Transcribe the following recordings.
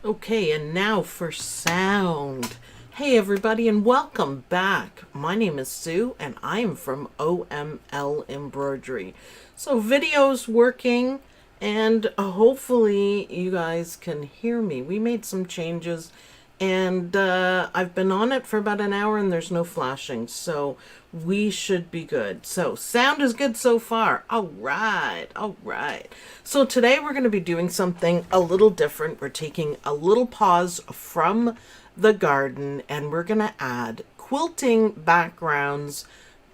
Okay, and now for sound. Hey everybody, and welcome back. My name is Sue and I'm from OML Embroidery. So video's working, and hopefully you guys can hear me. We made some changes, and I've been on it for about an hour and there's no flashing, so we should be good. So sound is good so far. All right, all right. So today we're going to be doing something a little different. We're taking a little pause from the garden and we're going to add quilting backgrounds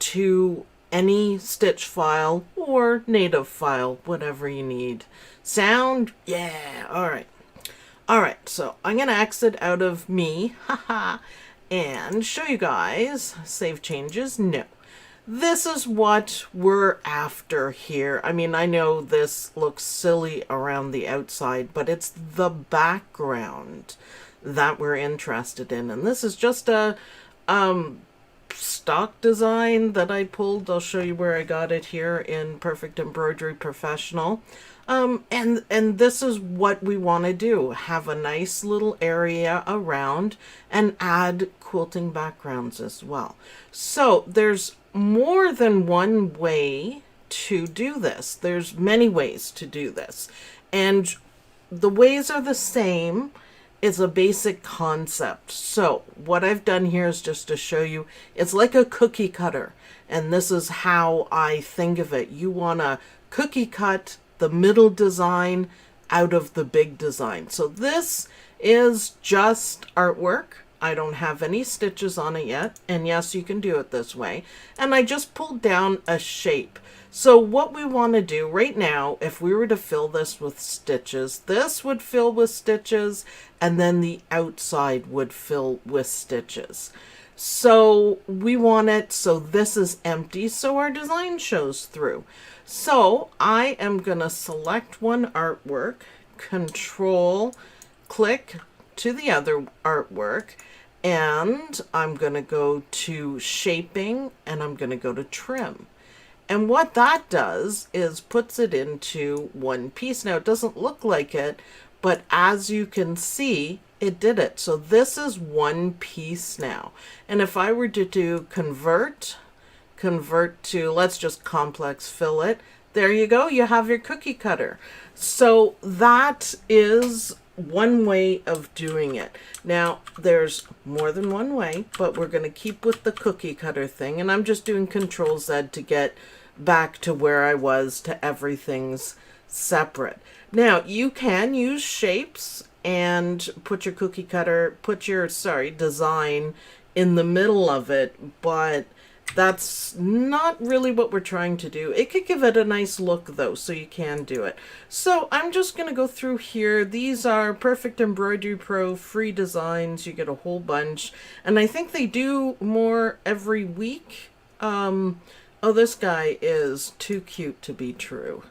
to any stitch file or native file, whatever you need. Sound? Yeah, all right. All right, so I'm going to exit out of me, haha, and show you guys. Save changes? No. This is what we're after here. I mean, I know this looks silly around the outside, but it's the background that we're interested in. And this is just a stock design that I pulled. I'll show you where I got it here in Perfect Embroidery Professional. And this is what we want to do. Have a nice little area around and add quilting backgrounds as well. So there's more than one way to do this. There's many ways to do this. And the ways are the same. It's a basic concept. So what I've done here is just to show you, it's like a cookie cutter. And this is how I think of it. You want to cookie cut the middle design out of the big design. So this is just artwork. I don't have any stitches on it yet. And yes, you can do it this way. And I just pulled down a shape. So what we want to do right now, if we were to fill this with stitches, this would fill with stitches, and then the outside would fill with stitches. So we want it so this is empty so our design shows through. So I am going to select one artwork, control click to the other artwork, and I'm going to go to shaping and I'm going to go to trim. And what that does is puts it into one piece. Now it doesn't look like it, but as you can see, it did it. So this is one piece now. And if I were to do convert to, let's just complex fill it, there you go, you have your cookie cutter. So that is one way of doing it. Now there's more than one way, but we're going to keep with the cookie cutter thing, and I'm just doing Control Z to get back to where I was, to everything's separate. Now you can use shapes and put your cookie cutter, put your design in the middle of it, but that's not really what we're trying to do. It could give it a nice look though, so you can do it. So I'm just going to go through here. These are Perfect Embroidery Pro free designs. You get a whole bunch, and I think they do more every week. Oh, this guy is too cute to be true.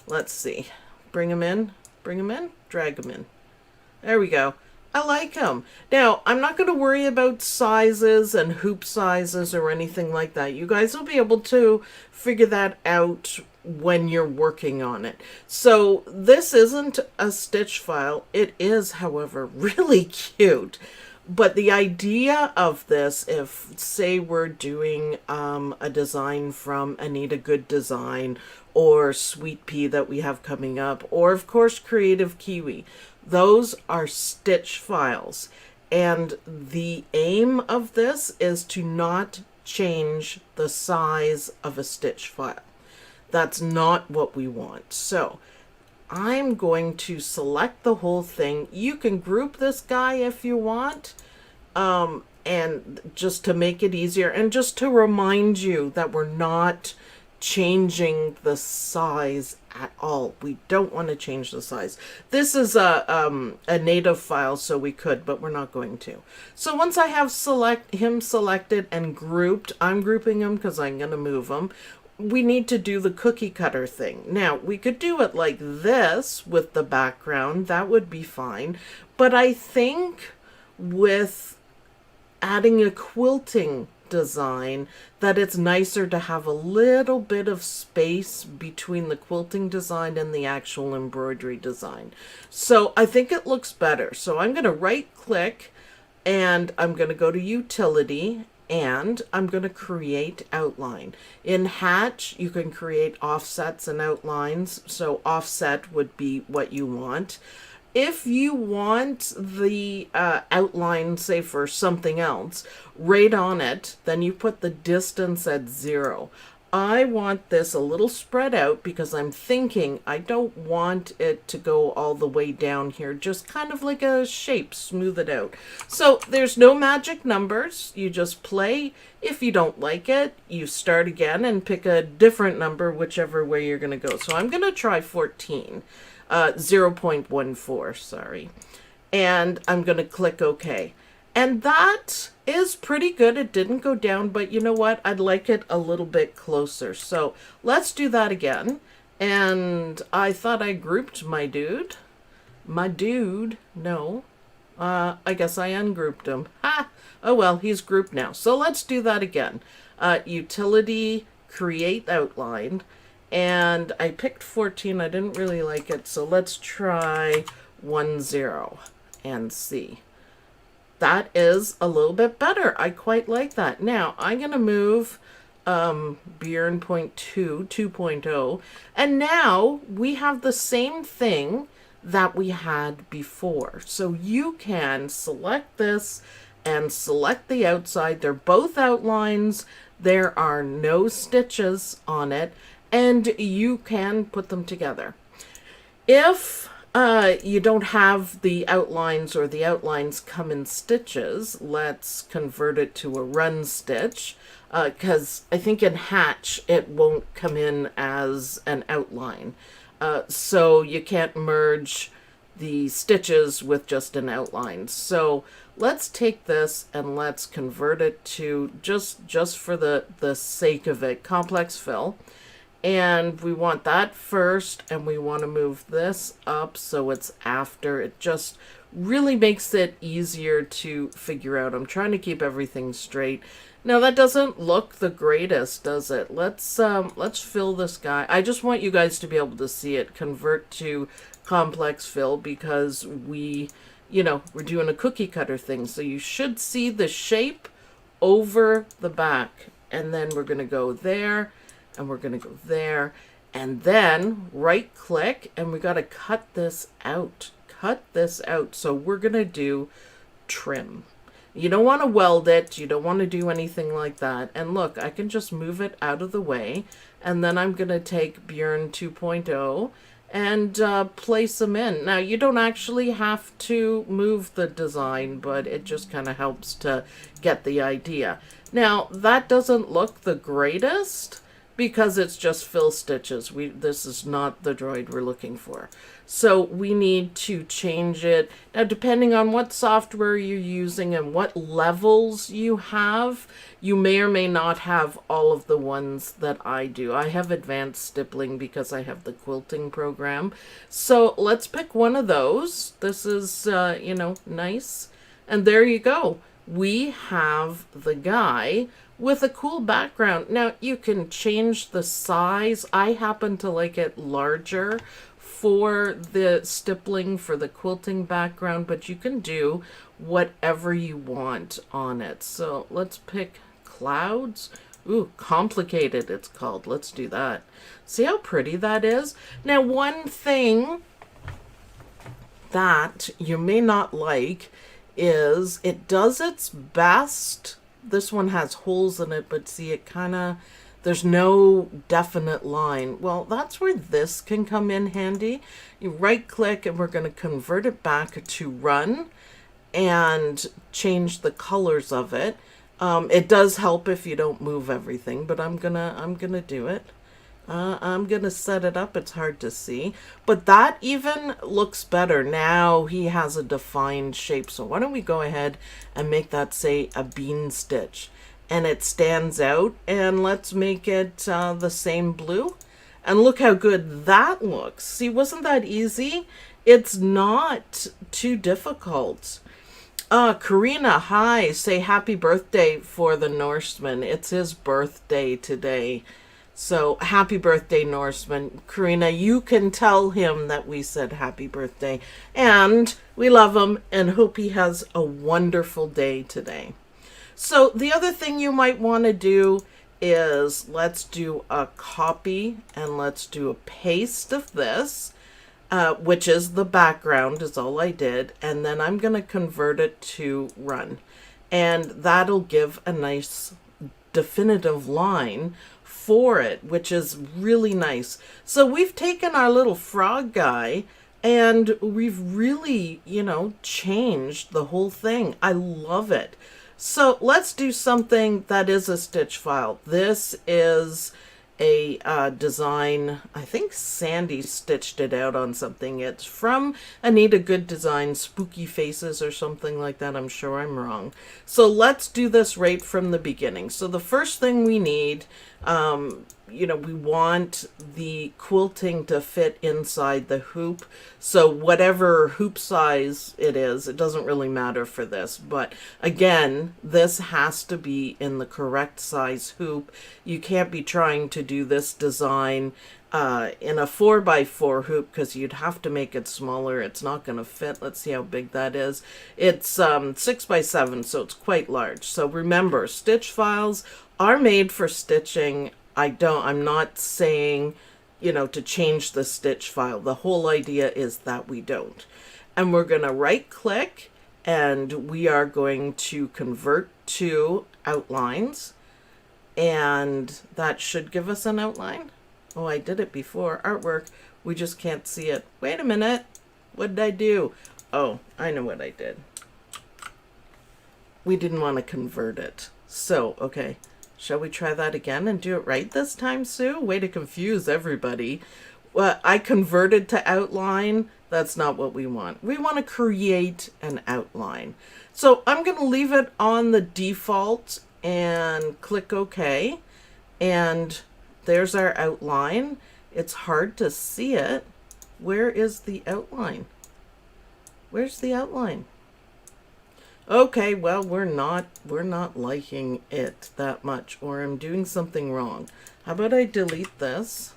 Let's see. Bring him in, drag him in. There we go. I like them. Now, I'm not going to worry about sizes and hoop sizes or anything like that. You guys will be able to figure that out when you're working on it. So this isn't a stitch file. It is, however, really cute. But the idea of this, if say we're doing a design from Anita Good Design or Sweet Pea that we have coming up, or of course Creative Kiwi, those are stitch files. And the aim of this is to not change the size of a stitch file. That's not what we want. So I'm going to select the whole thing. You can group this guy if you want, and just to make it easier, and just to remind you that we're not changing the size at all. We don't want to change the size. This is a native file, so we could, but we're not going to. So once I have him selected and grouped, I'm grouping him because I'm going to move him. We need to do the cookie cutter thing. Now, we could do it like this with the background. That would be fine. But I think with adding a quilting design that it's nicer to have a little bit of space between the quilting design and the actual embroidery design. So I think it looks better. So I'm going to right click and I'm going to go to utility and I'm going to create outline. In Hatch, you can create offsets and outlines. So offset would be what you want. If you want the outline, say for something else, right on it, then you put the distance at 0. I want this a little spread out because I'm thinking I don't want it to go all the way down here, just kind of like a shape, smooth it out. So there's no magic numbers. You just play. If you don't like it, you start again and pick a different number, whichever way you're going to go. So I'm going to try 14. 0.14, sorry. And I'm going to click OK. And that is pretty good. It didn't go down, but you know what? I'd like it a little bit closer. So let's do that again. And I thought I grouped my dude. My dude, no. I guess I ungrouped him. Ha! Oh well, he's grouped now. So let's do that again. Utility, create outline. And I picked 14. I didn't really like it. So let's try 10 and see. That is a little bit better. I quite like that. Now I'm going to move Bjorn point 2.0. And now we have the same thing that we had before. So you can select this and select the outside. They're both outlines. There are no stitches on it. And you can put them together. If you don't have the outlines or the outlines come in stitches, let's convert it to a run stitch, because I think in Hatch it won't come in as an outline. So you can't merge the stitches with just an outline. So let's take this and let's convert it to, just for the sake of it, complex fill. And we want that first, and we want to move this up so it's after. It just really makes it easier to figure out. I'm trying to keep everything straight. Now that doesn't look the greatest, does it? Let's fill this guy. I just want you guys to be able to see it. Convert to complex fill because we're doing a cookie cutter thing. So you should see the shape over the back, and then we're going to go there. And we're going to go there, and then right click, and we got to cut this out. Cut this out. So we're going to do trim. You don't want to weld it. You don't want to do anything like that. And look, I can just move it out of the way, and then I'm going to take Bjorn 2.0 and place them in. Now, you don't actually have to move the design, but it just kind of helps to get the idea. Now, that doesn't look the greatest, because it's just fill stitches. This is not the droid we're looking for. So we need to change it. Now, depending on what software you're using and what levels you have, you may or may not have all of the ones that I do. I have advanced stippling because I have the quilting program. So let's pick one of those. This is, nice. And there you go. We have the guy with a cool background. Now you can change the size. I happen to like it larger for the stippling, for the quilting background, but you can do whatever you want on it. So let's pick clouds. Ooh, complicated it's called. Let's do that. See how pretty that is? Now, one thing that you may not like is it does its best. This one has holes in it, but see, it kind of, there's no definite line. Well, that's where this can come in handy. You right click and we're going to convert it back to run and change the colors of it. It does help if you don't move everything, but I'm gonna do it. I'm gonna set it up. It's hard to see, but that even looks better. Now he has a defined shape. So why don't we go ahead and make that say a bean stitch, and it stands out, and let's make it the same blue, and look how good that looks. See, wasn't that easy? It's not too difficult. Karina, hi. Say happy birthday for the Norseman. It's his birthday today. So happy birthday, Norseman. Karina, you can tell him that we said happy birthday. And we love him and hope he has a wonderful day today. So the other thing you might want to do is let's do a copy and let's do a paste of this, which is the background is all I did. And then I'm going to convert it to run. And that'll give a nice definitive line for it, which is really nice. So we've taken our little frog guy and we've really, changed the whole thing. I love it. So let's do something that is a stitch file. This is a design. I think Sandy stitched it out on something. It's from Anita Good Design, Spooky Faces or something like that. I'm sure I'm wrong. So let's do this right from the beginning. So the first thing we need, we want the quilting to fit inside the hoop. So whatever hoop size it is, it doesn't really matter for this. But again, this has to be in the correct size hoop. You can't be trying to do this design in a 4x4 hoop because you'd have to make it smaller. It's not going to fit. Let's see how big that is. It's 6x7, so it's quite large. So remember, stitch files are made for stitching. I'm not saying, to change the stitch file. The whole idea is that we don't. And we're going to right click and we are going to convert to outlines. And that should give us an outline. Oh, I did it before. Artwork. We just can't see it. Wait a minute. What did I do? Oh, I know what I did. We didn't want to convert it. So, okay. Shall we try that again and do it right this time, Sue? Way to confuse everybody. Well, I converted to outline. That's not what we want. We want to create an outline. So I'm going to leave it on the default and click OK. And there's our outline. It's hard to see it. Where is the outline? Where's the outline? Okay, well, we're not liking it that much, or I'm doing something wrong. How about I delete this?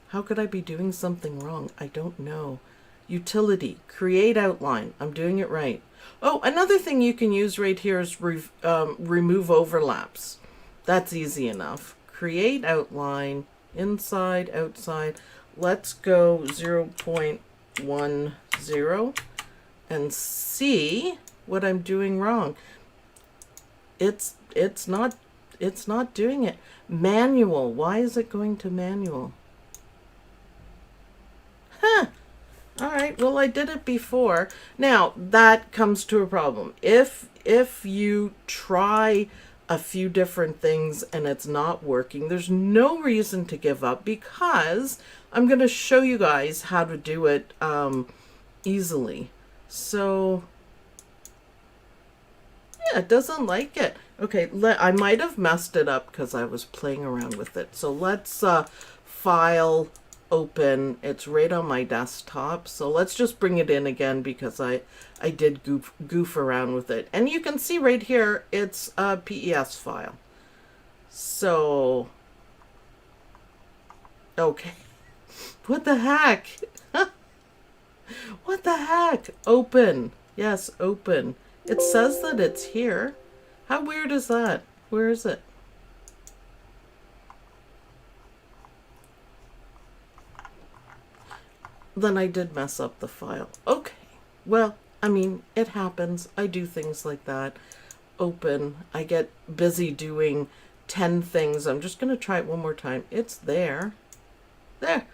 How could I be doing something wrong? I don't know. Utility, create outline. I'm doing it right. Oh, another thing you can use right here is remove overlaps. That's easy enough. Create outline, inside, outside. Let's go 0.10 and see what I'm doing wrong. It's not doing it. Manual. Why is it going to manual? Huh. All right. Well, I did it before. Now, that comes to a problem. If you try a few different things and it's not working, there's no reason to give up because I'm going to show you guys how to do it easily. So, yeah, it doesn't like it. Okay, I might have messed it up because I was playing around with it. So let's file, open. It's right on my desktop. So let's just bring it in again because I did goof around with it. And you can see right here, it's a PES file. So, okay. What the heck? What the heck? Open. Yes, open. It says that it's here. How weird is that? Where is it? Then I did mess up the file. Okay. Well, I mean, it happens. I do things like that. Open. I get busy doing 10 things. I'm just going to try it one more time. It's there. There.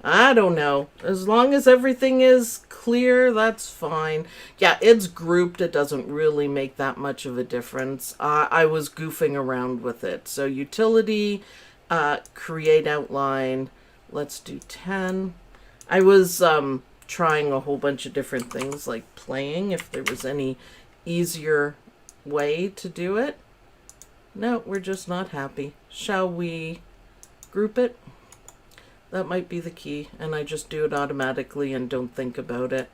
I don't know. As long as everything is clear, that's fine. Yeah, it's grouped. It doesn't really make that much of a difference. I was goofing around with it. So utility, create outline. Let's do 10. I was trying a whole bunch of different things, like playing, if there was any easier way to do it. No, we're just not happy. Shall we group it? That might be the key, and I just do it automatically and don't think about it.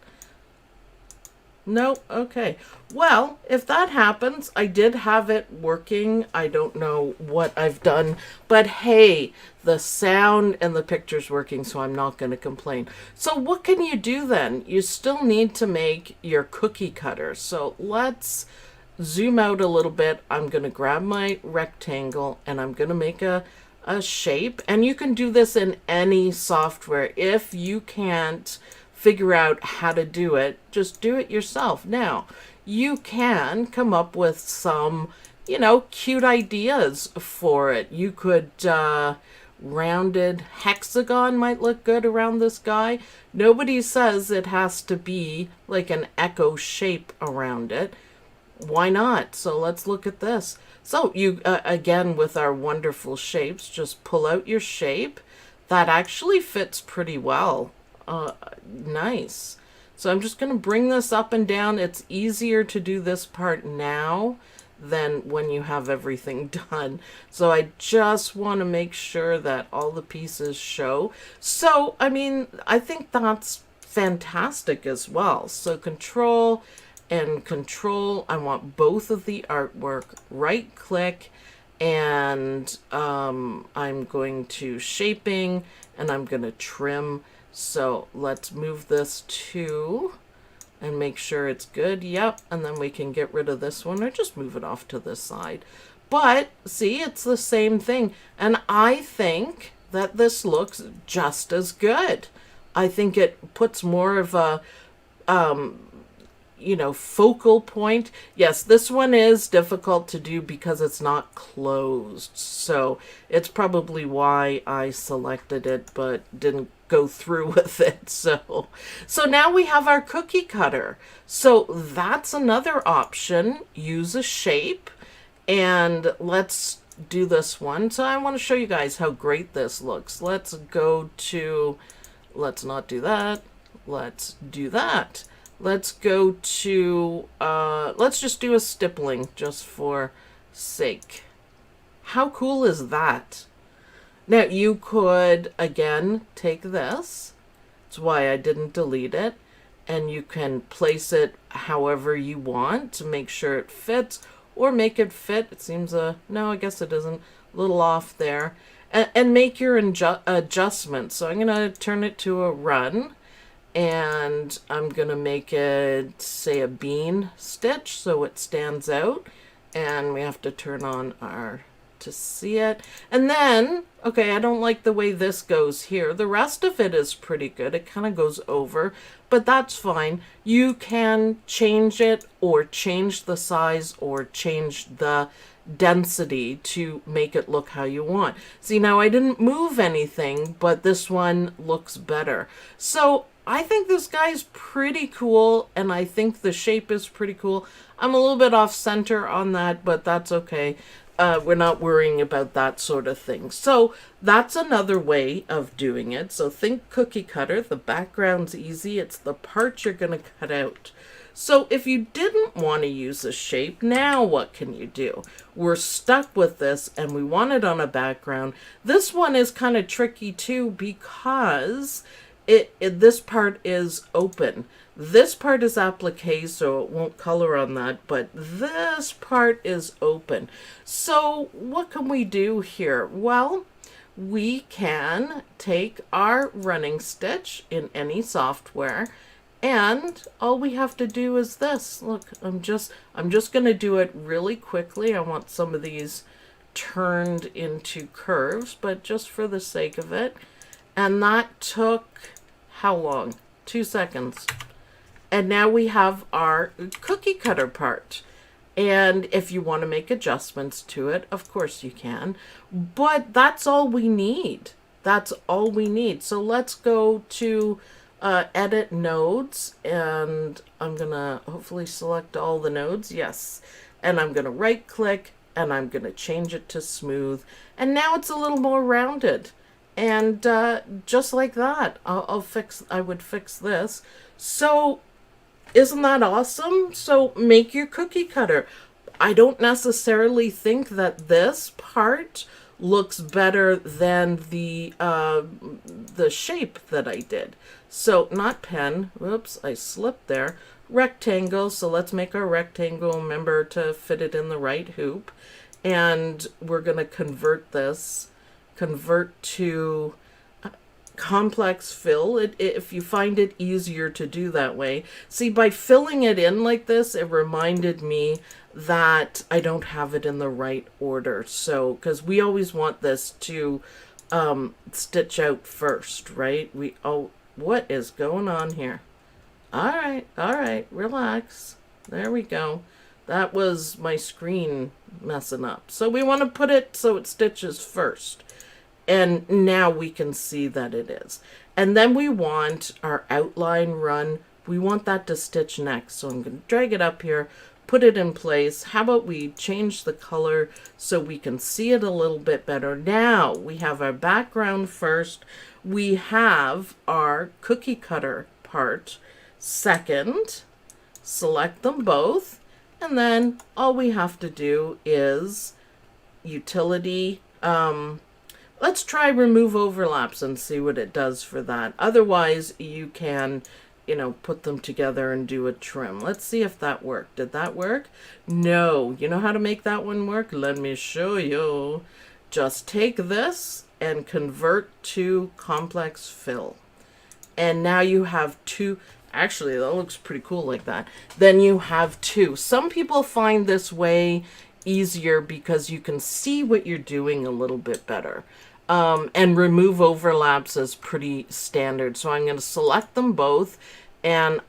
Nope. Okay. Well, if that happens, I did have it working. I don't know what I've done, but hey, the sound and the picture's working, so I'm not going to complain. So what can you do then? You still need to make your cookie cutter. So let's zoom out a little bit. I'm going to grab my rectangle and I'm going to make a shape. And you can do this in any software. If you can't figure out how to do it, just do it yourself. Now, you can come up with some, cute ideas for it. You could, rounded hexagon might look good around this guy. Nobody says it has to be like an echo shape around it. Why not? So let's look at this. So you, again, with our wonderful shapes, just pull out your shape. That actually fits pretty well. Nice. So I'm just going to bring this up and down. It's easier to do this part now than when you have everything done. So I just want to make sure that all the pieces show. So, I mean, I think that's fantastic as well. So control and control. I want both of the artwork. Right click, and I'm going to shaping, and I'm going to trim. So let's move this to and make sure it's good. Yep. And then we can get rid of this one or just move it off to this side. But see, it's the same thing. And I think that this looks just as good. I think it puts more of a, focal point. Yes, this one is difficult to do because it's not closed. So it's probably why I selected it, but didn't go through with it. So now we have our cookie cutter. So that's another option. Use a shape, and let's do this one. So I want to show you guys how great this looks. Let's go to, let's not do that. Let's do that. Let's go to, let's just do a stippling just for sake. How cool is that? Now you could, again, take this. That's why I didn't delete it. And you can place it however you want to make sure it fits or make it fit. It seems no, I guess it isn't. A little off there. And make your adjustments. So I'm going to turn it to a run. And I'm going to make it, say, a bean stitch so it stands out. And we have to turn on our, to see it. And then, okay, I don't like the way this goes here. The rest of it is pretty good. It kind of goes over, but that's fine. You can change it or change the size or change the density to make it look how you want. See, now I didn't move anything, but this one looks better. So I think this guy's pretty cool, and I think the shape is pretty cool. I'm a little bit off center on that, but that's okay. We're not worrying about that sort of thing. So that's another way of doing it. So think cookie cutter. The background's easy. It's the part you're going to cut out. So if you didn't want to use a shape, now what can you do? We're stuck with this and we want it on a background. This one is kind of tricky too because this part is open. This part is applique, so it won't color on that, but this part is open. So what can we do here? Well, we can take our running stitch in any software, and all we have to do is this. Look, I'm just going to do it really quickly. I want some of these turned into curves, but just for the sake of it. And that took how long? 2 seconds. And now we have our cookie cutter part. And if you want to make adjustments to it, of course you can. But that's all we need. That's all we need. So let's go to edit nodes. And I'm going to hopefully select all the nodes. Yes. And I'm going to right click and I'm going to change it to smooth. And now it's a little more rounded. And just like that, I would fix this. So isn't that awesome? So make your cookie cutter. I don't necessarily think that this part looks better than the shape that I did. So not pen, whoops, I slipped there. Rectangle, so let's make our rectangle. Remember to fit it in the right hoop. And we're going to convert to complex fill. If you find it easier to do that way. See, by filling it in like this, it reminded me that I don't have it in the right order. So, because we always want this to stitch out first, right? Oh, what is going on here? All right, relax. There we go. That was my screen messing up. So we want to put it so it stitches first. And now we can see that it is. And then we want our outline run. We want that to stitch next. So I'm going to drag it up here, put it in place. How about we change the color so we can see it a little bit better? Now we have our background first. We have our cookie cutter part second. Select them both. And then all we have to do is utility. Let's try remove overlaps and see what it does for that. Otherwise, you can, put them together and do a trim. Let's see if that worked. Did that work? No. You know how to make that one work? Let me show you. Just take this and convert to complex fill. And now you have two. Actually, that looks pretty cool like that. Then you have two. Some people find this way easier because you can see what you're doing a little bit better. And remove overlaps is pretty standard. So I'm going to select them both. And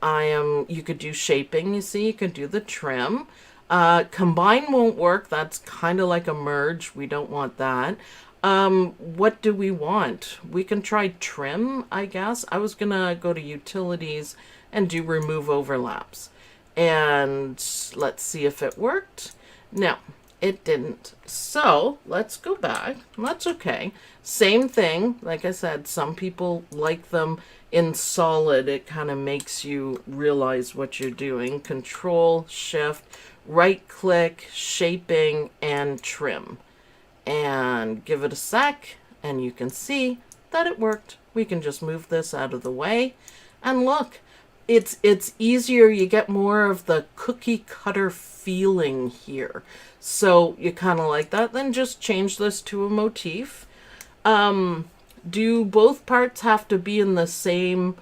you could do shaping, you see, you could do the trim. Combine won't work. That's kind of like a merge. We don't want that. What do we want? We can try trim, I guess. I was going to go to utilities and do remove overlaps. And let's see if it worked. No, it didn't. So let's go back. That's okay. Same thing. Like I said, some people like them in solid. It kind of makes you realize what you're doing. Control, Shift, right click, shaping, and trim. And give it a sec, and you can see that it worked. We can just move this out of the way. And look, it's easier. You get more of the cookie cutter feeling here. So you kind of like that. Then just change this to a motif. Do both parts have to be in the same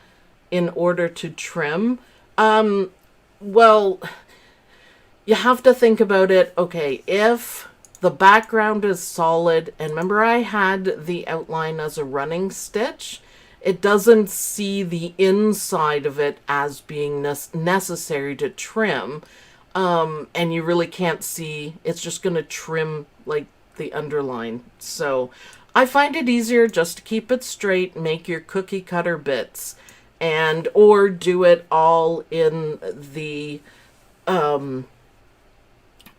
in order to trim? Well, you have to think about it. Okay, if the background is solid, and remember I had the outline as a running stitch, it doesn't see the inside of it as being necessary to trim. And you really can't see, it's just going to trim like the underline. So I find it easier just to keep it straight, make your cookie cutter bits, or do it all in the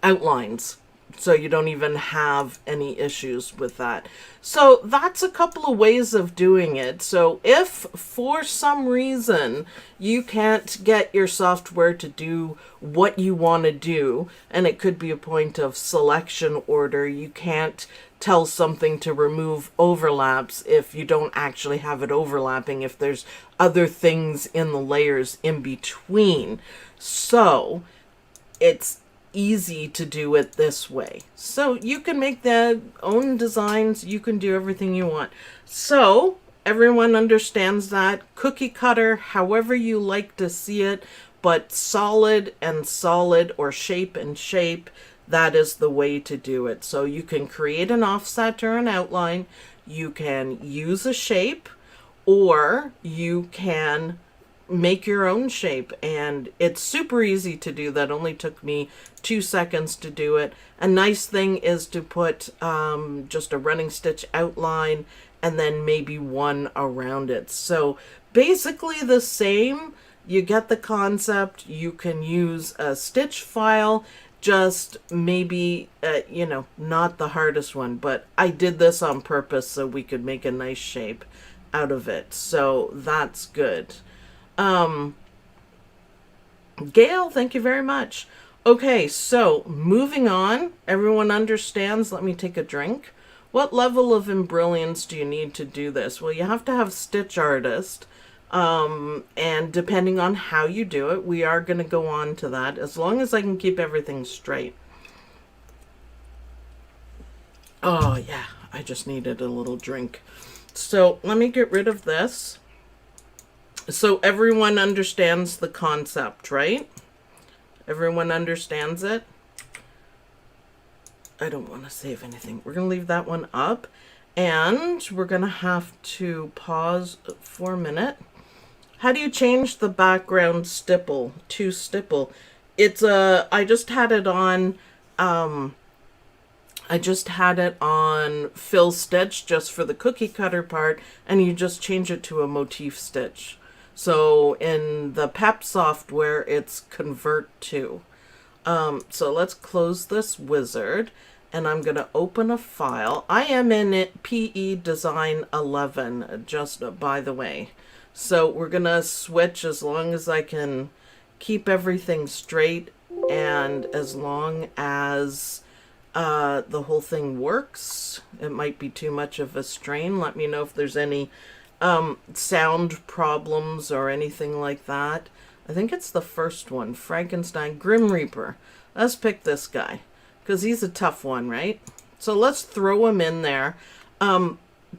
outlines. So you don't even have any issues with that. So that's a couple of ways of doing it. So if for some reason you can't get your software to do what you want to do, and it could be a point of selection order, you can't tell something to remove overlaps if you don't actually have it overlapping, if there's other things in the layers in between. So it's easy to do it this way. So you can make their own designs. You can do everything you want. So everyone understands that. Cookie cutter, however you like to see it, but solid and solid, or shape and shape, that is the way to do it. So you can create an offset or an outline. You can use a shape, or you can make your own shape, and it's super easy to do. That only took me 2 seconds to do it. A nice thing is to put just a running stitch outline and then maybe one around it. So basically the same. You get the concept. You can use a stitch file, just maybe not the hardest one, but I did this on purpose so we could make a nice shape out of it. So that's good. Gail, thank you very much. Okay, so moving on. Everyone understands. Let me take a drink. What level of Embrilliance do you need to do this? Well, you have to have Stitch Artist. And depending on how you do it, we are going to go on to that, as long as I can keep everything straight. Oh, yeah, I just needed a little drink. So let me get rid of this. So everyone understands the concept, right? Everyone understands it? I don't want to save anything. We're going to leave that one up. And we're going to have to pause for a minute. How do you change the background stipple to stipple? It's I just had it on fill stitch just for the cookie cutter part, and you just change it to a motif stitch. So in the PEP software, it's convert to. So let's close this wizard, and I'm going to open a file. I am in it PE Design 11, just by the way. So we're going to switch as long as I can keep everything straight, and as long as the whole thing works. It might be too much of a strain. Let me know if there's any sound problems or anything like that. I think it's the first one, Frankenstein Grim Reaper. Let's pick this guy because he's a tough one, right? So let's throw him in there.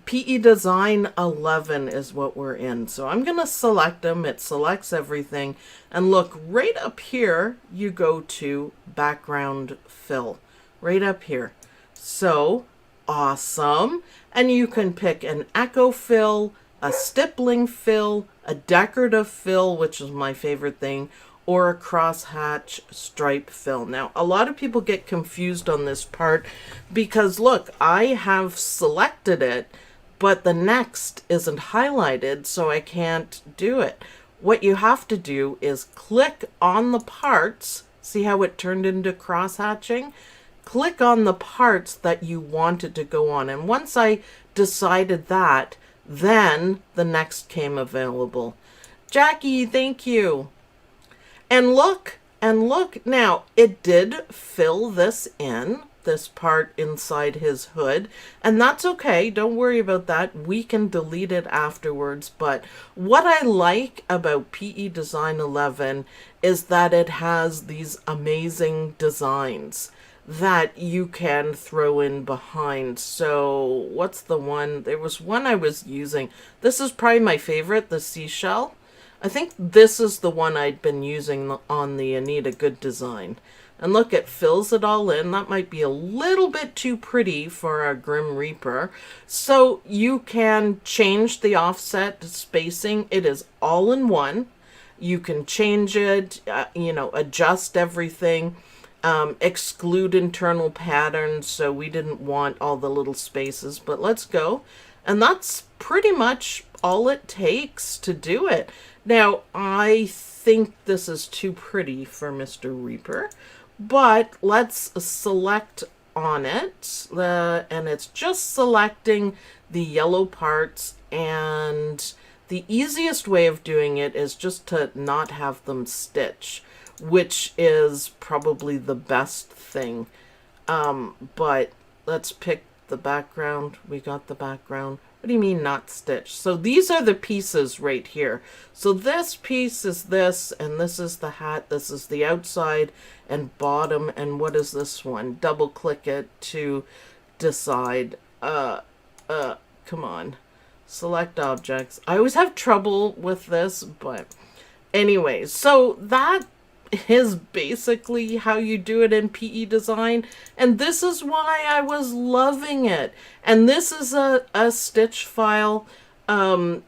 PE Design 11 is what we're in. So I'm going to select him. It selects everything. And look, right up here, you go to background fill. Right up here. So awesome. And you can pick an echo fill, a stippling fill, a decorative fill, which is my favorite thing, or a crosshatch stripe fill. Now, a lot of people get confused on this part because look, I have selected it, but the next isn't highlighted, so I can't do it. What you have to do is click on the parts. See how it turned into crosshatching? Click on the parts that you wanted to go on. And once I decided that, then the next came available. Jackie, thank you. And look, now it did fill this in, this part inside his hood, and that's okay. Don't worry about that. We can delete it afterwards. But what I like about PE Design 11 is that it has these amazing designs that you can throw in behind. So what's the one? There was one I was using. This is probably my favorite, the seashell. I think this is the one I'd been using on the Anita Good design. And look, it fills it all in. That might be a little bit too pretty for a Grim Reaper. So you can change the offset spacing. It is all in one. You can change it, adjust everything. Exclude internal patterns, so we didn't want all the little spaces, but let's go. And that's pretty much all it takes to do it. Now, I think this is too pretty for Mr. Reaper, but let's select on it, and it's just selecting the yellow parts, and the easiest way of doing it is just to not have them stitch, which is probably the best thing. But let's pick the background. We got the background. What do you mean not stitch? So these are the pieces right here. So this piece is this, and this is the hat. This is the outside and bottom. And what is this one? Double click it to decide. Come on. Select objects. I always have trouble with this, but anyways, so that is basically how you do it in PE Design, and this is why I was loving it. And this is a stitch file,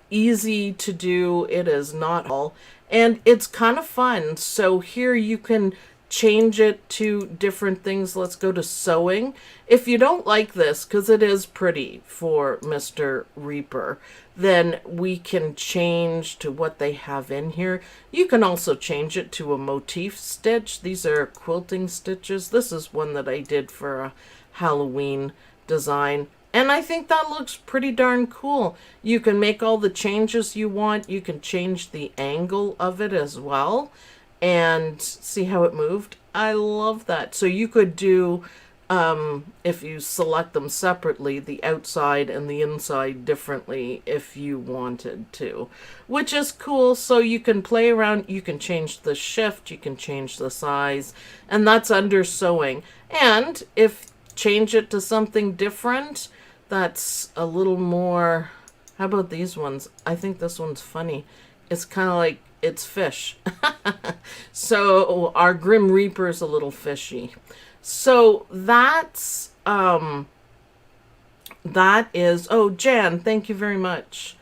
easy to do. It is not all, and it's kind of fun. So here you can change it to different things. Let's go to sewing. If you don't like this, because it is pretty for Mr. Reaper, then we can change to what they have in here. You can also change it to a motif stitch. These are quilting stitches. This is one that I did for a Halloween design, and I think that looks pretty darn cool. You can make all the changes you want. You can change the angle of it as well, and see how it moved. I love that. So you could do if you select them separately, the outside and the inside differently if you wanted to, which is cool. So you can play around, you can change the shift, you can change the size, and that's under sewing. And if change it to something different that's a little more, how about these ones? I think this one's funny. It's kind of like it's fish. So our Grim Reaper is a little fishy. So that is, oh, Jan, thank you very much.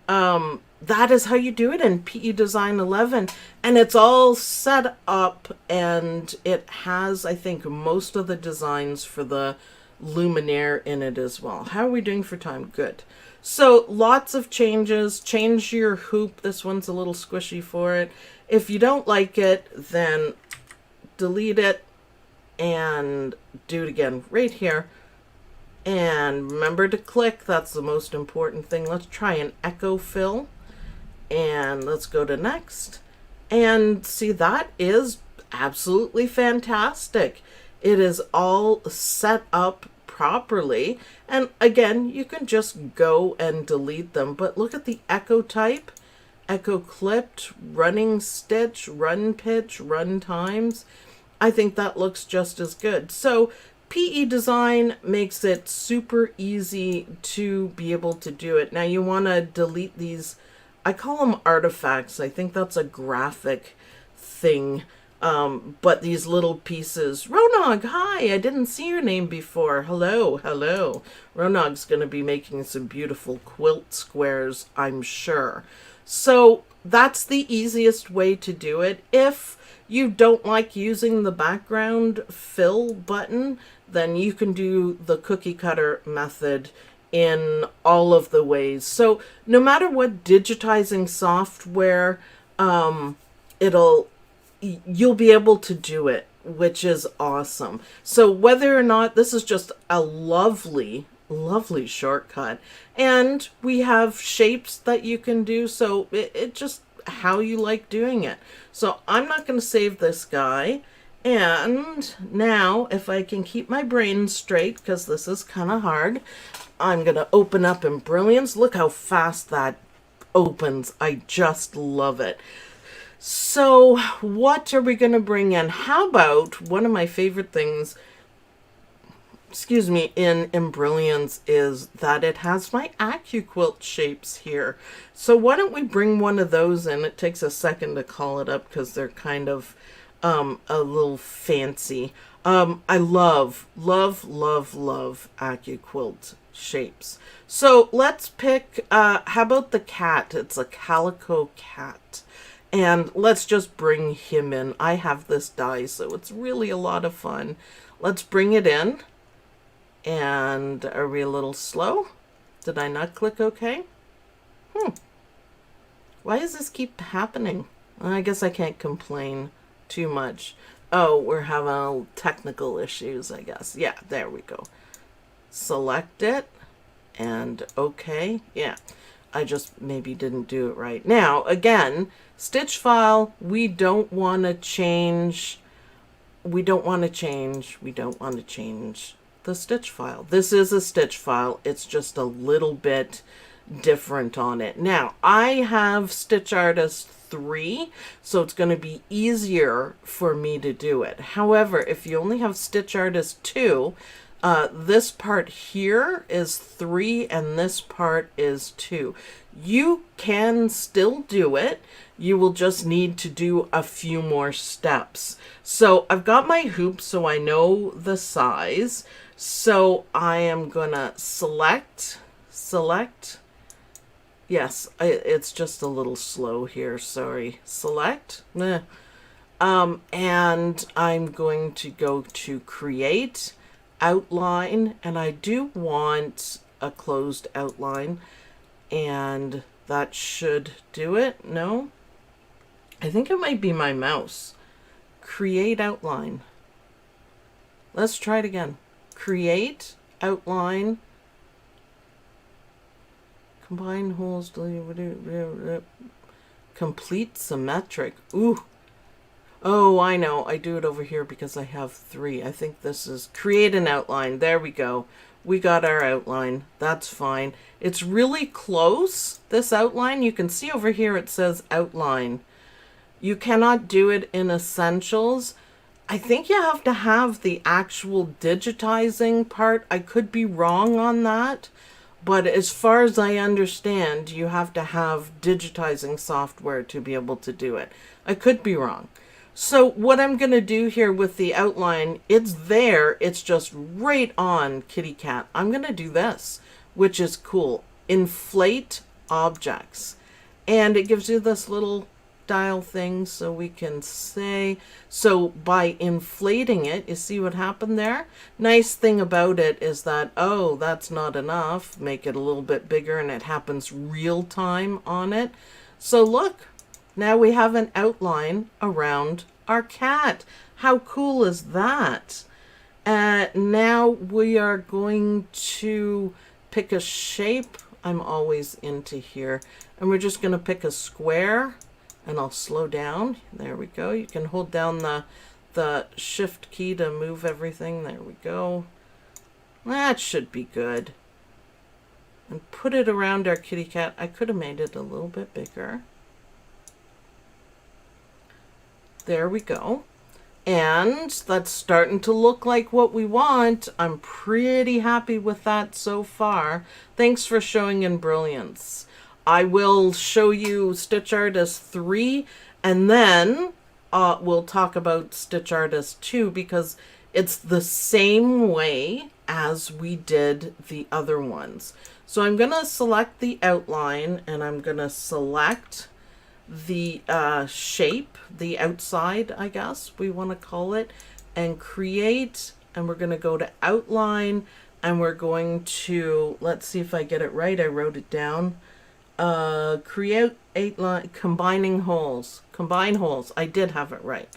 That is how you do it in PE Design 11, and it's all set up, and it has, I think, most of the designs for the luminaire in it as well. How are we doing for time? Good. So lots of changes. Change your hoop. This one's a little squishy for it. If you don't like it, then delete it and do it again right here. And remember to click. That's the most important thing. Let's try an echo fill. And let's go to next. And see, that is absolutely fantastic. It is all set up properly. And again, you can just go and delete them. But look at the echo type. Echo clipped, running stitch, run pitch, run times. I think that looks just as good. So PE Design makes it super easy to be able to do it. Now you want to delete these, I call them artifacts. I think that's a graphic thing. But these little pieces. Ronog, hi, I didn't see your name before. Hello, hello. Ronog's going to be making some beautiful quilt squares, I'm sure. So that's the easiest way to do it. If you don't like using the background fill button, then you can do the cookie cutter method in all of the ways. So no matter what digitizing software, you'll be able to do it, which is awesome. So whether or not, this is just a lovely shortcut, and we have shapes that you can do, so it just how you like doing it. So I'm not going to save this guy. And now, if I can keep my brain straight, because this is kind of hard, I'm going to open up Embrilliance. Look how fast that opens. I just love it. So what are we going to bring in? How about one of my favorite things, in Embrilliance is that it has my AccuQuilt shapes here. So why don't we bring one of those in? It takes a second to call it up because they're kind of a little fancy. I love AccuQuilt shapes. So let's pick, how about the cat? It's a calico cat. And let's just bring him in. I have this die, so it's really a lot of fun. Let's bring it in. And are we a little slow? Did I not click OK? Why does this keep happening? I guess I can't complain too much. Oh, we're having technical issues, I guess. Yeah, there we go. Select it and OK. Yeah, I just maybe didn't do it right. Now, again, stitch file, we don't want to change. We don't want to change the stitch file. This is a stitch file. It's just a little bit different on it. Now, I have Stitch Artist 3, so it's going to be easier for me to do it. However, if you only have Stitch Artist 2, this part here is 3 and this part is 2. You can still do it. You will just need to do a few more steps. So I've got my hoop so I know the size. So I am gonna select. Yes, it's just a little slow here, sorry. Select. And I'm going to go to create, outline, and I do want a closed outline, and that should do it. No? I think it might be my mouse. Create outline. Let's try it again. Create, outline, combine holes, complete symmetric. Ooh. Oh, I know. I do it over here because I have 3. I think this is create an outline. There we go. We got our outline. That's fine. It's really close, this outline. You can see over here it says outline. You cannot do it in Essentials. I think you have to have the actual digitizing part. I could be wrong on that. But as far as I understand, you have to have digitizing software to be able to do it. I could be wrong. So what I'm going to do here with the outline, it's there. It's just right on Kitty Cat. I'm going to do this, which is cool. Inflate objects. And it gives you this little dial thing so we can say, so by inflating it, you see what happened there? Nice thing about it is that, oh, that's not enough. Make it a little bit bigger and it happens real time on it. So look, now we have an outline around our cat. How cool is that? Now we are going to pick a shape. I'm always into here. And we're just going to pick a square. And I'll slow down. There we go. You can hold down the shift key to move everything. There we go. That should be good. And put it around our kitty cat. I could have made it a little bit bigger. There we go. And that's starting to look like what we want. I'm pretty happy with that so far. Thanks for showing Embrilliance. I will show you Stitch Artist 3 and then we'll talk about Stitch Artist 2 because it's the same way as we did the other ones. So I'm going to select the outline and I'm going to select the shape, the outside, I guess we want to call it, and create, and we're going to go to outline and we're going to, let's see if I get it right. I wrote it down. Create 8 line, combine holes. I did have it right.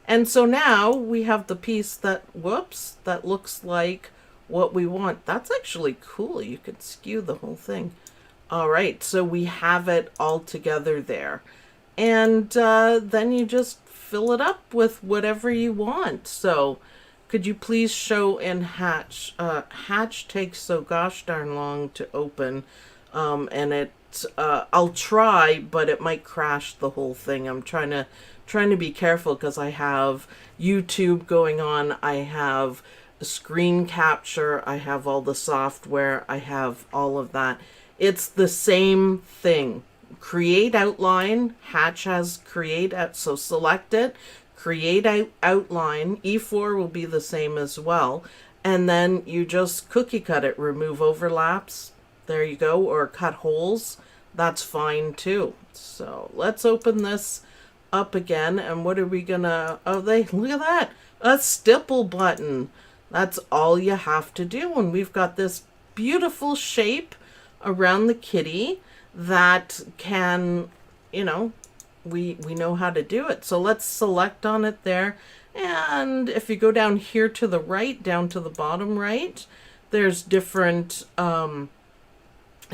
And so now we have the piece that, whoops, that looks like what we want. That's actually cool. You could skew the whole thing. All right, so we have it all together there. And then you just fill it up with whatever you want. So could you please show in Hatch? Hatch takes so gosh darn long to open, and it I'll try, but it might crash the whole thing. I'm trying to be careful because I have YouTube going on. I have screen capture. I have all the software. I have all of that. It's the same thing. Create outline. Hatch has create out. So select it. Create outline. E4 will be the same as well. And then you just cookie cut it. Remove overlaps. There you go. Or cut holes. That's fine too. So let's open this up again. And what are we gonna, oh, look at that. A stipple button. That's all you have to do. And we've got this beautiful shape around the kitty that can, you know, we know how to do it. So let's select on it there. And if you go down here to the right, down to the bottom right, there's different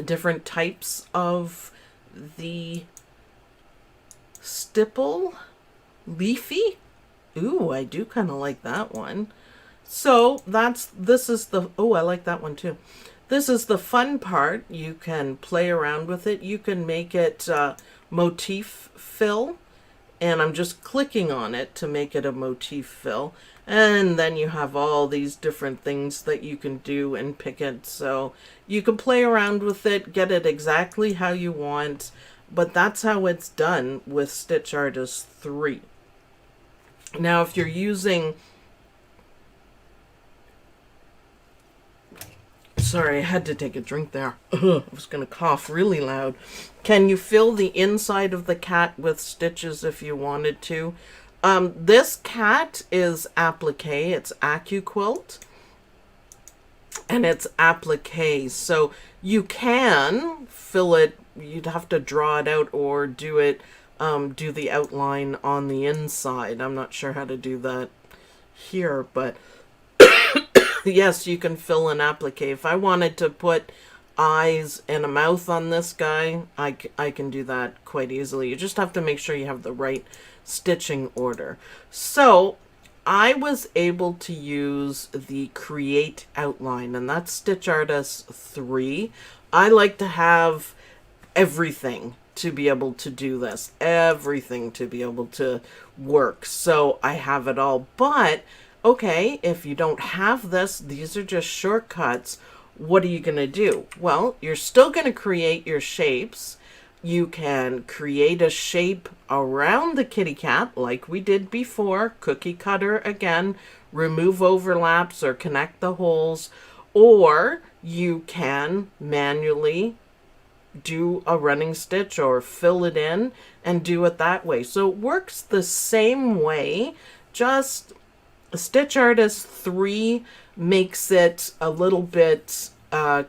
different types of the stipple. Leafy. Ooh, I do kind of like that one. So this is the, oh, I like that one too. This is the fun part. You can play around with it. You can make it motif fill. And I'm just clicking on it to make it a motif fill. And then you have all these different things that you can do and pick it. So you can play around with it, get it exactly how you want. But that's how it's done with Stitch Artist 3. Now, if you're using, sorry, I had to take a drink there. I was going to cough really loud. Can you fill the inside of the cat with stitches if you wanted to? This cat is applique. It's AccuQuilt. And it's applique. So you can fill it. You'd have to draw it out or do it, do the outline on the inside. I'm not sure how to do that here, but yes, you can fill an applique. If I wanted to put eyes and a mouth on this guy, I can do that quite easily. You just have to make sure you have the right stitching order. So I was able to use the Create outline, and that's Stitch Artist 3. I like to have everything to be able to do this, everything to be able to work. So I have it all. But okay, if you don't have this, these are just shortcuts. What are you going to do? Well, you're still going to create your shapes. You can create a shape around the kitty cat like we did before. Cookie cutter again, remove overlaps or connect the holes. Or you can manually do a running stitch or fill it in and do it that way. So it works the same way, just Stitch Artist 3 makes it a little bit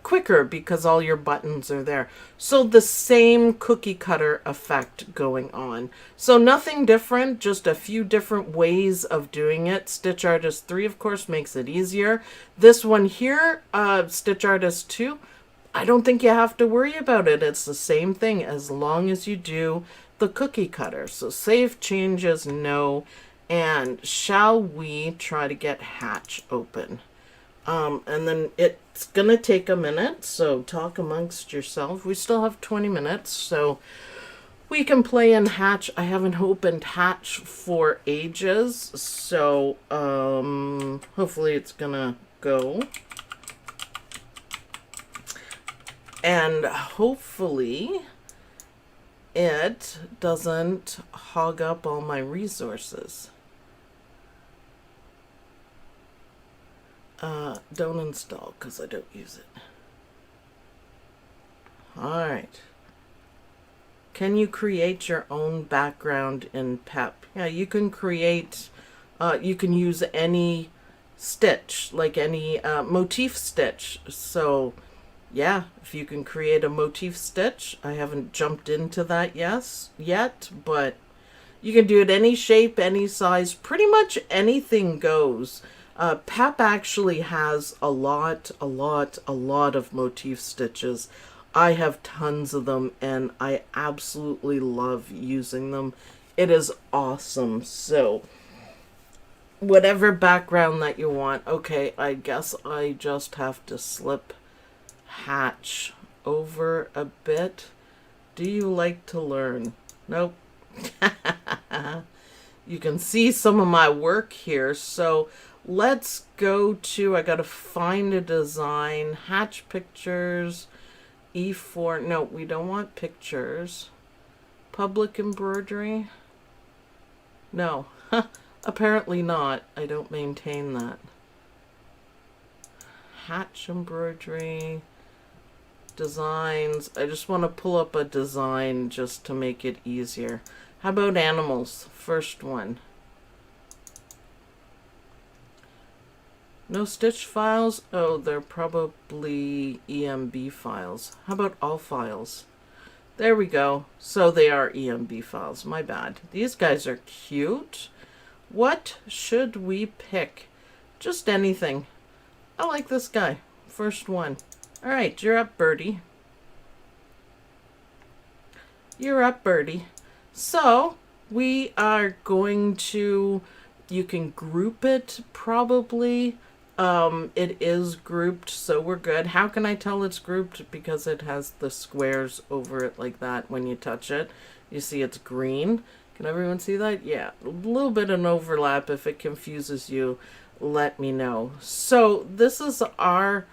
quicker because all your buttons are there. So the same cookie cutter effect going on. So nothing different, just a few different ways of doing it. Stitch Artist 3, of course, makes it easier. This one here, Stitch Artist 2, I don't think you have to worry about it. It's the same thing as long as you do the cookie cutter. So save changes, no. And shall we try to get Hatch open? And then it's going to take a minute, so talk amongst yourself. We still have 20 minutes, so we can play in Hatch. I haven't opened Hatch for ages, so hopefully it's going to go. And hopefully it doesn't hog up all my resources. Don't install because I don't use it. All right. Can you create your own background in PEP? Yeah, you can create, you can use any stitch, like any motif stitch. So yeah, if you can create a motif stitch, I haven't jumped into that yet, but you can do it any shape, any size, pretty much anything goes. PEP actually has a lot of motif stitches. I have tons of them and I absolutely love using them. It is awesome. So whatever background that you want. Okay, I guess I just have to slip Hatch over a bit. Do you like to learn? Nope. You can see some of my work here. So let's go to, I gotta find a design. Hatch pictures, E4. No, we don't want pictures. Public embroidery. No, apparently not. I don't maintain that. Hatch embroidery. Designs. I just want to pull up a design just to make it easier. How about animals? First one. No stitch files? Oh, they're probably EMB files. How about all files? There we go. So they are EMB files. My bad. These guys are cute. What should we pick? Just anything. I like this guy. First one. All right, you're up, Birdie. You're up, Birdie. So we are going to, you can group it probably. It is grouped, so we're good. How can I tell it's grouped? Because it has the squares over it like that when you touch it. You see it's green. Can everyone see that? Yeah, a little bit of an overlap. If it confuses you, let me know. So this is our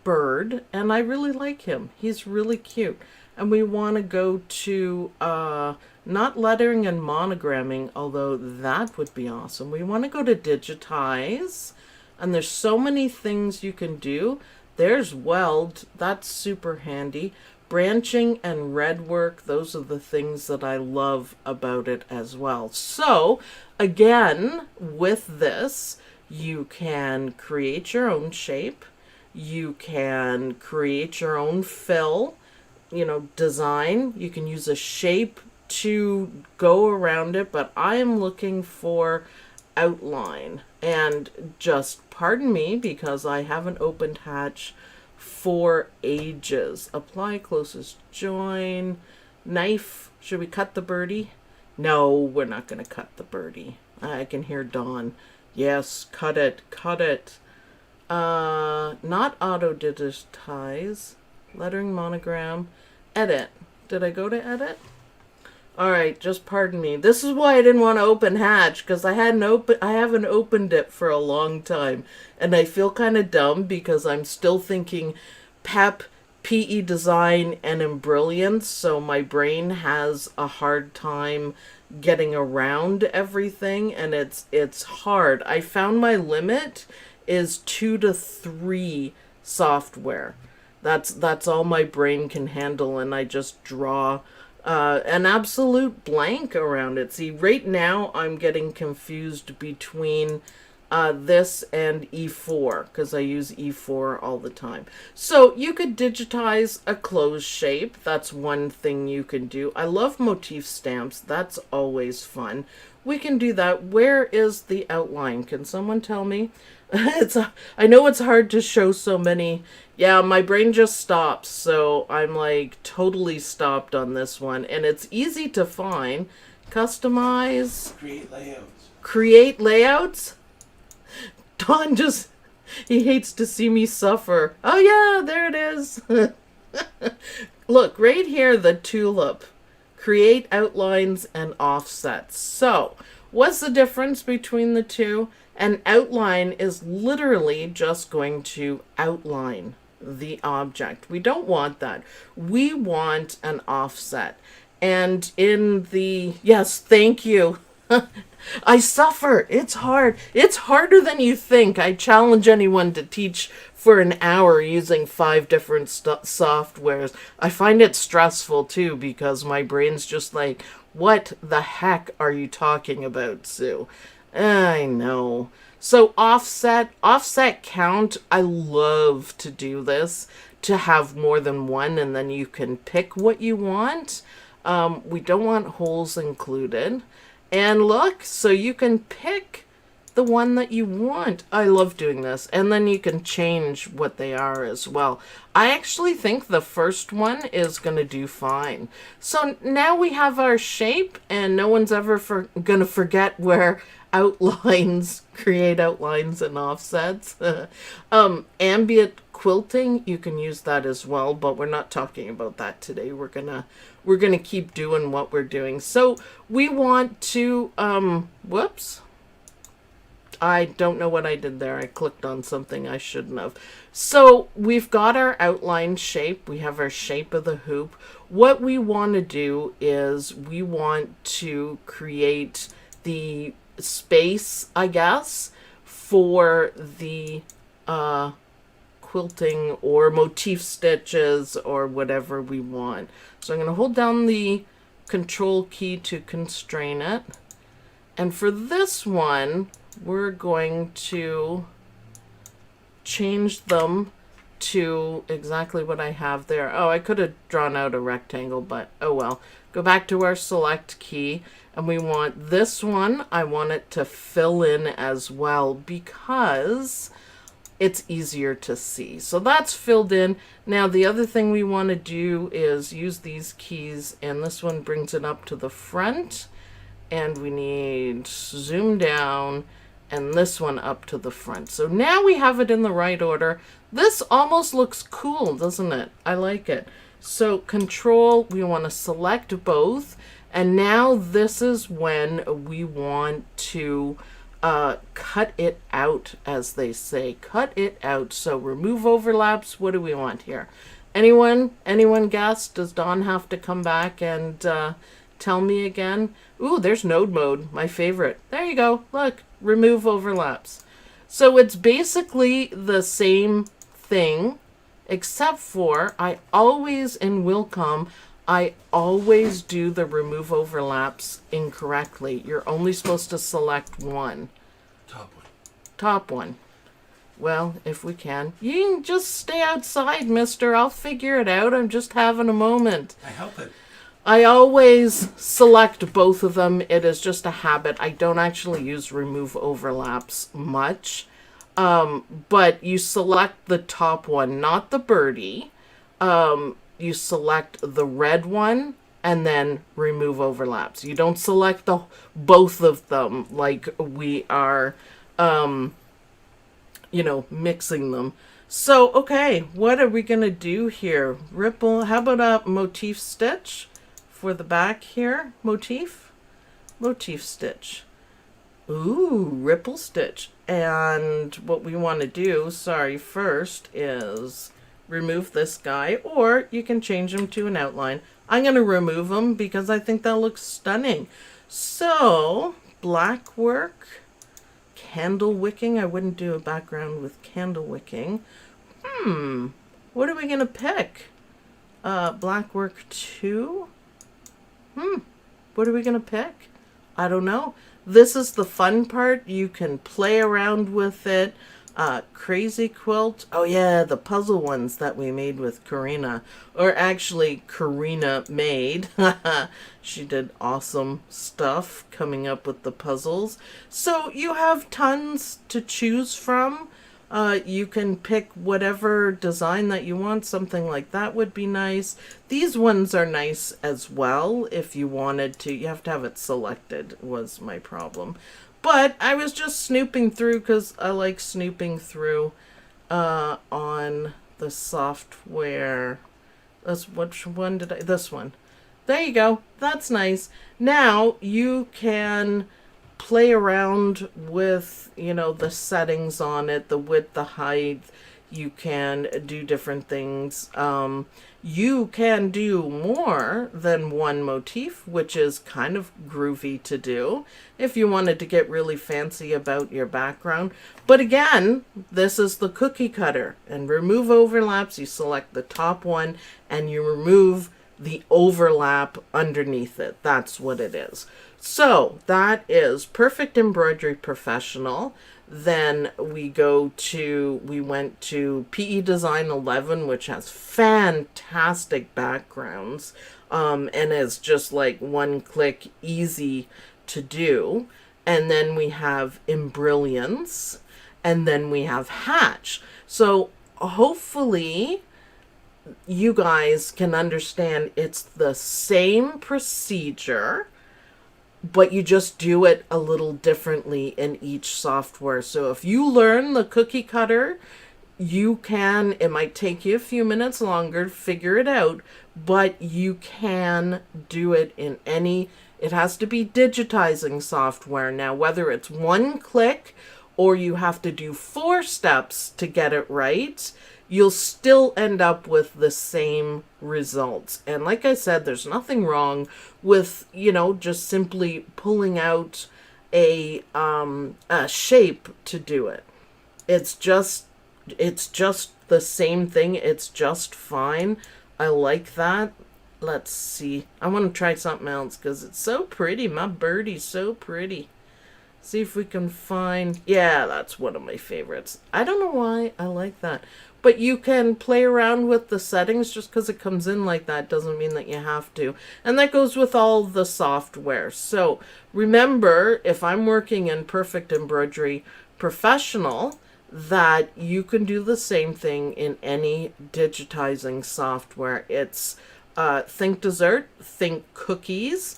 bird, and I really like him. He's really cute. And we want to go to not lettering and monogramming, although that would be awesome. We want to go to digitize, and there's so many things you can do. There's weld. That's super handy. Branching and red work, those are the things that I love about it as well. So again, with this, you can create your own shape. You can create your own fill, you know, design. You can use a shape to go around it, but I am looking for outline. And just pardon me because I haven't opened Hatch for ages. Apply closest join. Knife. Should we cut the birdie? No, we're not going to cut the birdie. I can hear Dawn. Yes, cut it, cut it. Not auto digitize. Lettering monogram. Edit. Did I go to edit? Alright, just pardon me. This is why I didn't want to open Hatch, because I haven't opened it for a long time. And I feel kind of dumb because I'm still thinking PEP, PE design, and Embrilliance, so my brain has a hard time getting around everything, and it's hard. I found my limit is 2 to 3 software. That's all my brain can handle, and I just draw an absolute blank around it. See, right now I'm getting confused between this and E4 because I use E4 all the time. So you could digitize a closed shape. That's one thing you can do. I love motif stamps. That's always fun. We can do that. Where is the outline? Can someone tell me? I know it's hard to show so many. Yeah, my brain just stops, so I'm like totally stopped on this one, and it's easy to find. Customize. Create layouts. Create layouts? Don just, he hates to see me suffer. Oh yeah, there it is. Look, right here, the tulip. Create outlines and offsets. So, what's the difference between the two? An outline is literally just going to outline the object. We don't want that. We want an offset. And in the, yes, thank you. I suffer. It's hard. It's harder than you think. I challenge anyone to teach for an hour using 5 different softwares. I find it stressful too because my brain's just like, what the heck are you talking about, Sue? I know. So offset count, I love to do this, to have more than one, and then you can pick what you want. We don't want holes included. And look, so you can pick the one that you want. I love doing this. And then you can change what they are as well. I actually think the first one is going to do fine. So now we have our shape, and no one's ever going to forget where outlines, create outlines and offsets. Ambient quilting, you can use that as well, but we're not talking about that today. We're gonna keep doing what we're doing. So we want to whoops, I don't know what I did there. I clicked on something I shouldn't have. So we've got our outline shape. We have our shape of the hoop. What we want to do is we want to create the space, I guess, for the quilting or motif stitches or whatever we want. So I'm going to hold down the control key to constrain it. And for this one, we're going to change them to exactly what I have there. Oh, I could have drawn out a rectangle, but oh well. Go back to our select key, and we want this one. I want it to fill in as well because it's easier to see. So that's filled in. Now the other thing we want to do is use these keys, and this one brings it up to the front, and we need zoom down, and this one up to the front. So now we have it in the right order. This almost looks cool, doesn't it? I like it. So control, we want to select both, and now this is when we want to cut it out, as they say. Cut it out. So remove overlaps. What do we want here? Anyone guess? Does Dawn have to come back and tell me again? Ooh, there's node mode, my favorite. There you go. Look, remove overlaps. So it's basically the same thing, except for I always, in Wilcom, I always do the remove overlaps incorrectly. You're only supposed to select one. Top one. Top one. Well, if we can. You can just stay outside, mister. I'll figure it out. I'm just having a moment. I help it. I always select both of them. It is just a habit. I don't actually use remove overlaps much. But you select the top one, not the birdie. You select the red one and then remove overlaps. You don't select both of them like we are, mixing them. So, okay, what are we going to do here? Ripple, how about a motif stitch for the back here? Motif stitch. Ooh, ripple stitch. And what we want to do, first is remove this guy, or you can change him to an outline. I'm going to remove him because I think that looks stunning. So, black work, candle wicking. I wouldn't do a background with candle wicking. What are we going to pick? Black work 2? What are we going to pick? I don't know. This is the fun part. You can play around with it. Crazy quilt. Oh yeah, the puzzle ones that we made with Karina. Or actually, Karina made. She did awesome stuff coming up with the puzzles. So you have tons to choose from. You can pick whatever design that you want. Something like that would be nice. These ones are nice as well if you wanted to. You have to have it selected was my problem. But I was just snooping through because I like snooping through on the software. Which one did I? This one. There you go. That's nice. Now you can play around with, the settings on it, the width, the height. You can do different things. You can do more than one motif, which is kind of groovy to do if you wanted to get really fancy about your background. But again, this is the cookie cutter. And remove overlaps, you select the top one and you remove the overlap underneath it. That's what it is. So that is Perfect Embroidery Professional. Then we went to PE Design 11, which has fantastic backgrounds, and is just like one click easy to do. And then we have Embrilliance, and then we have Hatch. So hopefully you guys can understand it's the same procedure, but you just do it a little differently in each software. So if you learn the cookie cutter, it might take you a few minutes longer to figure it out, but you can do it in it has to be digitizing software. Now, whether it's one click or you have to do 4 steps to get it right, you'll still end up with the same results. And like I said, there's nothing wrong with, just simply pulling out a shape to do it. It's just the same thing. It's just fine. I like that. Let's see. I want to try something else because it's so pretty. My birdie's so pretty. See if we can find... Yeah, that's one of my favorites. I don't know why I like that. But you can play around with the settings. Just because it comes in like that doesn't mean that you have to. And that goes with all the software. So remember, if I'm working in Perfect Embroidery Professional, that you can do the same thing in any digitizing software. It's think dessert, think cookies.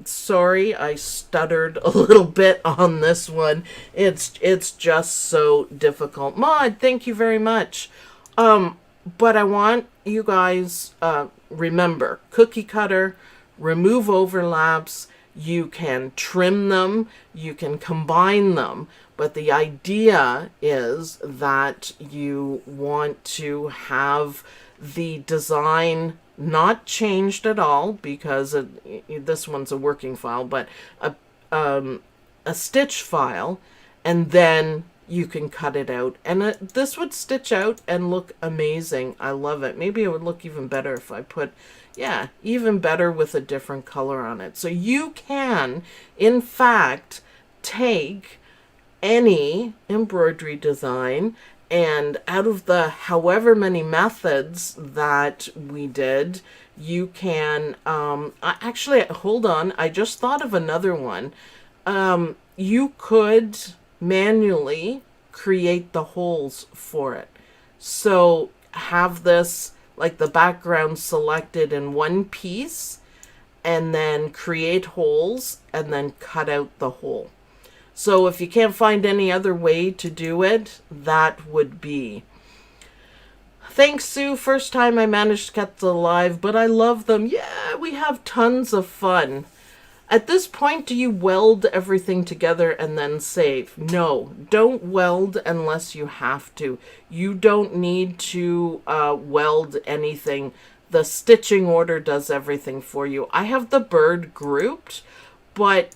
Sorry, I stuttered a little bit on this one. It's just so difficult. Maud, thank you very much. But I want you guys, remember, cookie cutter, remove overlaps, you can trim them, you can combine them, but the idea is that you want to have the design not changed at all, because this one's a working file, but a stitch file, and then you can cut it out. And this would stitch out and look amazing. I love it. Maybe it would look even better if I put, even better with a different color on it. So you can, in fact, take any embroidery design, and out of the however many methods that we did, you can, actually, hold on, I just thought of another one. You could manually create the holes for it. So have this, like the background selected in one piece, and then create holes and then cut out the hole. So if you can't find any other way to do it, that would be. Thanks, Sue. First time I managed to get them alive, but I love them. Yeah, we have tons of fun. At this point, do you weld everything together and then save? No, don't weld unless you have to. You don't need to weld anything. The stitching order does everything for you. I have the bird grouped, but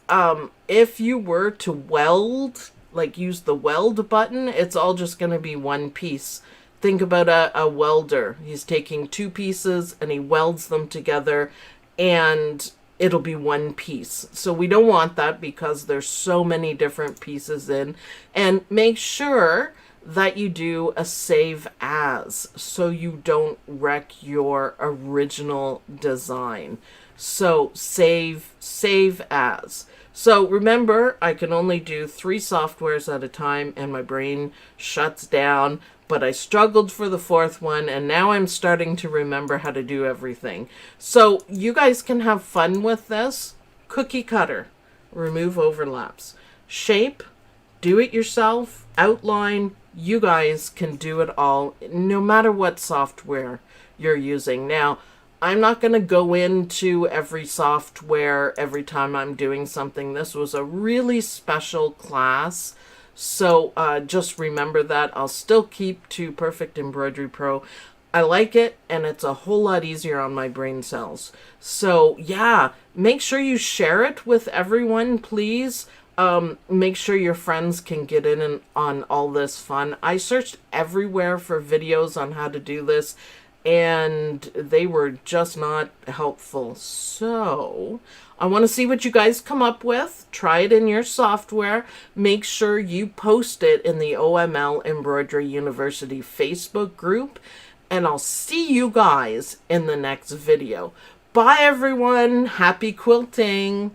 if you were to weld, like use the weld button, it's all just going to be one piece. Think about a welder. He's taking two pieces and he welds them together, and it'll be one piece. So we don't want that because there's so many different pieces in. And make sure that you do a save as so you don't wreck your original design. So save as. So remember, I can only do 3 softwares at a time and my brain shuts down. But I struggled for the 4th one, and now I'm starting to remember how to do everything. So you guys can have fun with this. Cookie cutter, remove overlaps. Shape, do it yourself. Outline, you guys can do it all, no matter what software you're using. Now, I'm not going to go into every software every time I'm doing something. This was a really special class. So just remember that. I'll still keep to Perfect Embroidery Pro. I like it, and it's a whole lot easier on my brain cells. So yeah, make sure you share it with everyone, please. Make sure your friends can get in on all this fun. I searched everywhere for videos on how to do this, and they were just not helpful. So I want to see what you guys come up with. Try it in your software. Make sure you post it in the OML Embroidery University Facebook group. And I'll see you guys in the next video. Bye, everyone. Happy quilting.